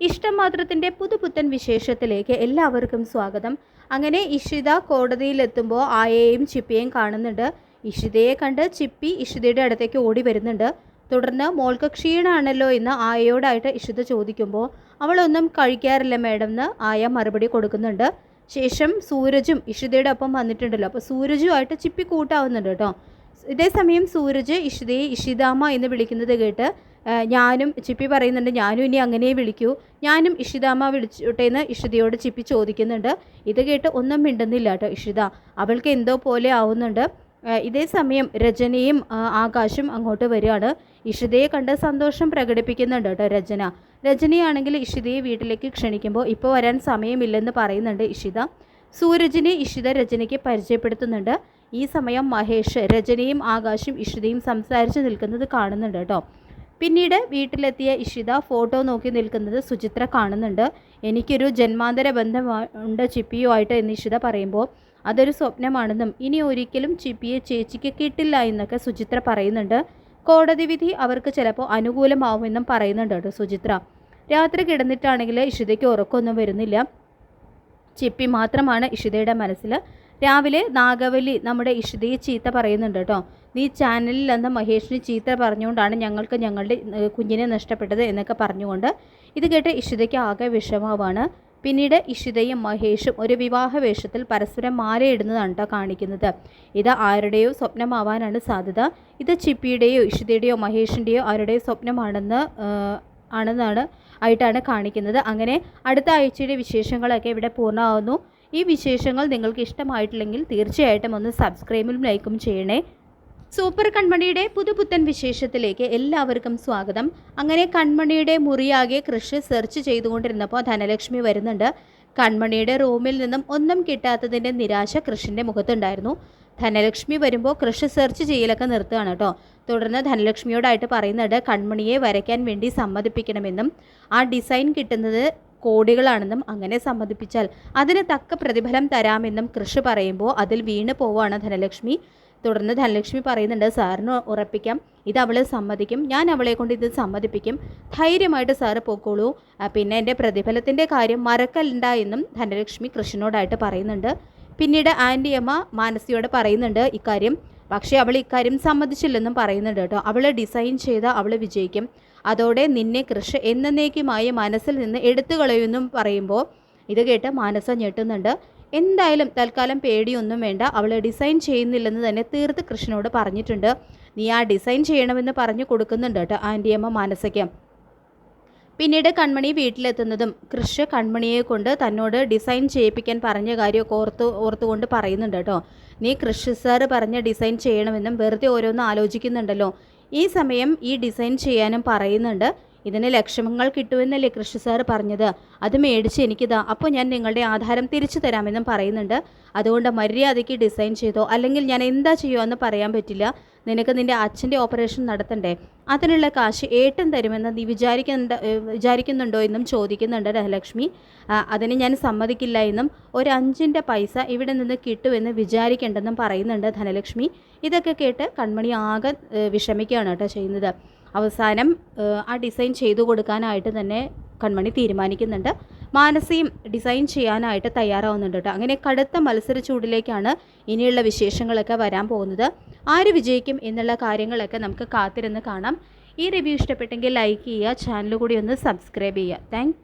ഇഷ്ടമാത്രത്തിൻ്റെ പുതുപുത്തൻ വിശേഷത്തിലേക്ക് എല്ലാവർക്കും സ്വാഗതം. അങ്ങനെ ഇഷിത കോടതിയിലെത്തുമ്പോൾ ആയയെയും ചിപ്പിയെയും കാണുന്നുണ്ട്. ഇഷിതയെ കണ്ട് ചിപ്പി ഇഷിതയുടെ അടുത്തേക്ക് ഓടി വരുന്നുണ്ട്. തുടർന്ന് മോൾക്ക് ക്ഷീണമാണല്ലോ എന്ന് ആയയോടായിട്ട് ഇഷിത ചോദിക്കുമ്പോൾ അവളൊന്നും കഴിക്കാറില്ല മാഡം എന്ന് ആയ മറുപടി കൊടുക്കുന്നുണ്ട്. ശേഷം സൂരജും ഇഷിതയുടെ ഒപ്പം വന്നിട്ടുണ്ടല്ലോ, അപ്പോൾ സൂരജുമായിട്ട് ചിപ്പി കൂട്ടാവുന്നുണ്ട് കേട്ടോ. ഇതേസമയം സൂരജ് ഇഷിതയെ ഇഷിതാമ്മ എന്ന് വിളിക്കുന്നത് കേട്ട് ഞാനും ചിപ്പി പറയുന്നുണ്ട്, ഞാനും ഇനി അങ്ങനെ വിളിക്കൂ, ഞാനും ഇഷിതാമ്മ വിളിച്ചോട്ടെ എന്ന് ഇഷിതയോട് ചിപ്പി ചോദിക്കുന്നുണ്ട്. ഇത് കേട്ട് ഒന്നും മിണ്ടുന്നില്ല കേട്ടോ ഇഷിത, അവൾക്ക് എന്തോ പോലെ ആവുന്നുണ്ട്. ഇതേ സമയം രചനയും ആകാശും അങ്ങോട്ട് വരികയാണ്. ഇഷിതയെ കണ്ട് സന്തോഷം പ്രകടിപ്പിക്കുന്നുണ്ട് കേട്ടോ രചനയാണെങ്കിൽ ഇഷിതയെ വീട്ടിലേക്ക് ക്ഷണിക്കുമ്പോൾ ഇപ്പോൾ വരാൻ സമയമില്ലെന്ന് പറയുന്നുണ്ട് ഇഷിത. സൂരജിനെ ഇഷിത രചനയ്ക്ക് പരിചയപ്പെടുത്തുന്നുണ്ട്. ഈ സമയം മഹേഷ് രചനയും ആകാശും ഇഷിതയും സംസാരിച്ച് നിൽക്കുന്നത് കാണുന്നുണ്ട് കേട്ടോ. പിന്നീട് വീട്ടിലെത്തിയ ഇഷിത ഫോട്ടോ നോക്കി നിൽക്കുന്നത് സുചിത്ര കാണുന്നുണ്ട്. എനിക്കൊരു ജന്മാന്തര ബന്ധമുണ്ട് ചിപ്പിയുമായിട്ട് എന്ന് ഇഷിത പറയുമ്പോൾ അതൊരു സ്വപ്നമാണെന്നും ഇനി ഒരിക്കലും ചിപ്പിയെ ചേച്ചിക്ക് കിട്ടില്ല എന്നൊക്കെ സുചിത്ര പറയുന്നുണ്ട്. കോടതി വിധി അവർക്ക് ചിലപ്പോൾ അനുകൂലമാവുമെന്നും പറയുന്നുണ്ട് കേട്ടോ സുചിത്ര. രാത്രി കിടന്നിട്ടാണെങ്കിൽ ഇഷിതയ്ക്ക് ഉറക്കമൊന്നും വരുന്നില്ല. ചിപ്പി മാത്രമാണ് ഇഷിതയുടെ മനസ്സിൽ. രാവിലെ നാഗവല്ലി നമ്മുടെ ഇഷിതയെ ചീത്ത പറയുന്നുണ്ട് കേട്ടോ. നീ ചാനലിൽ അന്ന് മഹേഷിന് ചീത്ത പറഞ്ഞുകൊണ്ടാണ് ഞങ്ങൾക്ക് ഞങ്ങളുടെ കുഞ്ഞിനെ നഷ്ടപ്പെട്ടത് എന്നൊക്കെ പറഞ്ഞുകൊണ്ട് ഇത് കേട്ട് ഇഷിതയ്ക്ക് ആകെ വിഷമമാണ്. പിന്നീട് ഇഷിതയും മഹേഷും ഒരു വിവാഹ വേഷത്തിൽ പരസ്പരം മാലയിടുന്നതാണ് കേട്ടോ കാണിക്കുന്നത്. ഇത് ആരുടെയോ സ്വപ്നമാവാനാണ് സാധ്യത. ഇത് ചിപ്പിയുടെയോ ഇഷിതയുടെയോ മഹേഷിൻ്റെയോ ആരുടെയോ ആയിട്ടാണ് കാണിക്കുന്നത്. അങ്ങനെ അടുത്ത ആഴ്ചയുടെ വിശേഷങ്ങളൊക്കെ ഇവിടെ പൂർണ്ണമാകുന്നു. ഈ വിശേഷങ്ങൾ നിങ്ങൾക്ക് ഇഷ്ടമായിട്ടില്ലെങ്കിൽ തീർച്ചയായിട്ടും ഒന്ന് സബ്സ്ക്രൈബും ലൈക്കും ചെയ്യണേ. സൂപ്പർ കൺമണിയുടെ പുതുപുത്തൻ വിശേഷത്തിലേക്ക് എല്ലാവർക്കും സ്വാഗതം. അങ്ങനെ കൺമണിയുടെ മുറിയാകെ കൃഷി സെർച്ച് ചെയ്തുകൊണ്ടിരുന്നപ്പോൾ ധനലക്ഷ്മി വരുന്നുണ്ട്. കൺമണിയുടെ റൂമിൽ നിന്നും ഒന്നും കിട്ടാത്തതിൻ്റെ നിരാശ കൃഷിൻ്റെ മുഖത്തുണ്ടായിരുന്നു. ധനലക്ഷ്മി വരുമ്പോൾ കൃഷി സെർച്ച് ചെയ്യലൊക്കെ നിർത്തുകയാണ് കേട്ടോ. തുടർന്ന് ധനലക്ഷ്മിയോടായിട്ട് പറയുന്നുണ്ട് കൺമണിയെ വരയ്ക്കാൻ വേണ്ടി സമ്മതിപ്പിക്കണമെന്നും ആ ഡിസൈൻ കിട്ടുന്നത് കോടികളാണെന്നും അങ്ങനെ സമ്മതിപ്പിച്ചാൽ അതിന് തക്ക പ്രതിഫലം തരാമെന്നും കൃഷി പറയുമ്പോൾ അതിൽ വീണ് പോവുകയാണ് ധനലക്ഷ്മി. തുടർന്ന് ധനലക്ഷ്മി പറയുന്നുണ്ട് സാറിന് ഉറപ്പിക്കാം ഇത് അവൾ സമ്മതിക്കും, ഞാൻ അവളെ കൊണ്ട് ഇത് സമ്മതിപ്പിക്കും, ധൈര്യമായിട്ട് സാറ് പോയിക്കോളൂ, പിന്നെ എൻ്റെ പ്രതിഫലത്തിൻ്റെ കാര്യം മറക്കണ്ട എന്നും ധനലക്ഷ്മി കൃഷിനോടായിട്ട് പറയുന്നുണ്ട്. പിന്നീട് ആൻറ്റിയമ്മ മാനസിയോട് പറയുന്നുണ്ട് ഇക്കാര്യം, പക്ഷേ അവൾ ഇക്കാര്യം സമ്മതിച്ചില്ലെന്നും പറയുന്നുണ്ട് കേട്ടോ. അവൾ ഡിസൈൻ ചെയ്ത അവൾ വിജയിക്കും, അതോടെ നിന്നെ കൃഷി എന്നേക്കുമായി മനസ്സിൽ നിന്ന് എടുത്തു കളയുമെന്നും പറയുമ്പോൾ ഇത് കേട്ട് മാനസ ഞെട്ടുന്നുണ്ട്. എന്തായാലും തൽക്കാലം പേടിയൊന്നും വേണ്ട, അവൾ ഡിസൈൻ ചെയ്യുന്നില്ലെന്ന് തന്നെ തീർത്ത് കൃഷ്ണനോട് പറഞ്ഞിട്ടുണ്ട്, നീ ആ ഡിസൈൻ ചെയ്യണമെന്ന് പറഞ്ഞു കൊടുക്കുന്നുണ്ട് കേട്ടോ ആൻറ്റിയമ്മ മാനസയ്ക്ക്. പിന്നീട് കൺമണി വീട്ടിലെത്തുന്നതും കൃഷ് കൺമണിയെ കൊണ്ട് തന്നോട് ഡിസൈൻ ചെയ്യിപ്പിക്കാൻ പറഞ്ഞ കാര്യമൊക്കെ ഓർത്തുകൊണ്ട് പറയുന്നുണ്ട് കേട്ടോ. നീ കൃഷ് സാറ് പറഞ്ഞ ഡിസൈൻ ചെയ്യണമെന്നും വെറുതെ ഓരോന്ന് ആലോചിക്കുന്നുണ്ടല്ലോ, ഈ സമയം ഈ ഡിസൈൻ ചെയ്യാനും പറയുന്നുണ്ട്. ഇതിന് ലക്ഷങ്ങൾ കിട്ടുമെന്നല്ലേ കൃഷി സാറ് പറഞ്ഞത്, അത് മേടിച്ച് എനിക്കിതാ, അപ്പോൾ ഞാൻ നിങ്ങളുടെ ആധാരം തിരിച്ചു തരാമെന്നും പറയുന്നുണ്ട്. അതുകൊണ്ട് മര്യാദയ്ക്ക് ഡിസൈൻ ചെയ്തോ, അല്ലെങ്കിൽ ഞാൻ എന്താ ചെയ്യുമോ എന്ന് പറയാൻ പറ്റില്ല, നിനക്ക് നിൻ്റെ അച്ഛൻ്റെ ഓപ്പറേഷൻ നടത്തണ്ടേ, അതിനുള്ള കാശ് ഏട്ടൻ തരുമെന്ന് നീ വിചാരിക്കുന്നുണ്ടോ എന്നും ചോദിക്കുന്നുണ്ട് ധനലക്ഷ്മി. അതിന് ഞാൻ സമ്മതിക്കില്ല എന്നും ഒരു 5 പൈസ ഇവിടെ നിന്ന് കിട്ടുമെന്ന് വിചാരിക്കേണ്ടെന്നും പറയുന്നുണ്ട് ധനലക്ഷ്മി. ഇതൊക്കെ കേട്ട് കൺമണി ആകെ വിഷമിക്കുകയാണ് കേട്ടോ ചെയ്യുന്നത്. അവസാനം ആ ഡിസൈൻ ചെയ്തു കൊടുക്കാനായിട്ട് തന്നെ കൺമണി തീരുമാനിക്കുന്നുണ്ട്. മാനസിയും ഡിസൈൻ ചെയ്യാനായിട്ട് തയ്യാറാവുന്നുണ്ട് കേട്ടോ. അങ്ങനെ കടുത്ത മത്സര ചൂടിലേക്കാണ് ഇനിയുള്ള വിശേഷങ്ങളൊക്കെ വരാൻ പോകുന്നത്. ആര് വിജയിക്കും എന്നുള്ള കാര്യങ്ങളൊക്കെ നമുക്ക് കാത്തിരുന്ന് കാണാം. ഈ റിവ്യൂ ഇഷ്ടപ്പെട്ടെങ്കിൽ ലൈക്ക് ചെയ്യുക, ചാനൽ കൂടി ഒന്ന് സബ്സ്ക്രൈബ് ചെയ്യുക. താങ്ക്